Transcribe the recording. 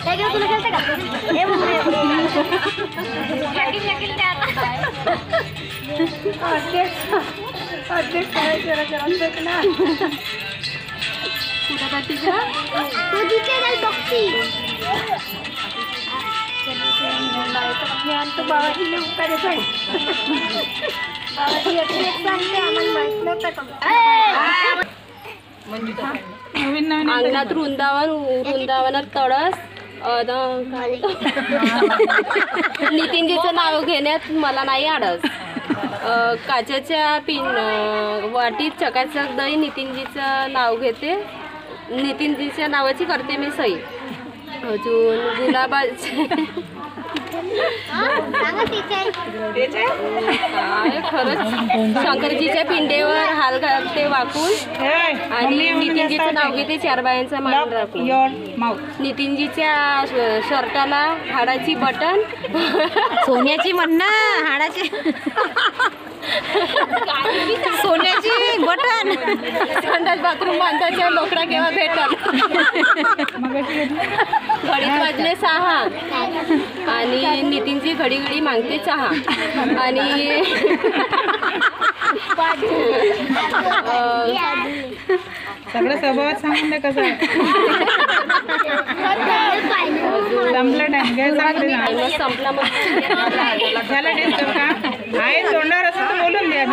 तुला खेळते का हे अंगणात वृंदावनात तळस नितीनजीचं नाव घेण्यात मला नाही आडस. काचेच्या वाटीत चकाचक दही नितीनजीचं नाव घेते. नितीनजीच्या नावाची करते मी सही. अजून गुलाबाचे खरंच शंकरजीच्या पिंडेवर हाल घालते वाकून आणि नितीनजीचं नाव घेते. चार बायांचा मान राखून. नितीनजीच्या शर्टाला हाडाची बटन सोन्याची म्हणणं हाडाची सोन्याची बटन. संडास बाथरूम बांधायच्या लोकडा केव्हा भेटल. घडीत वाजले 6 आणि नितीनची घडी घडी मागते चहा. आणि सगळं स्वभावात सांगून दे कसं आहे. संपला टाइम काय संपला मग झालं टेस्ट का आहे तोंडावर असं बोलून द्या.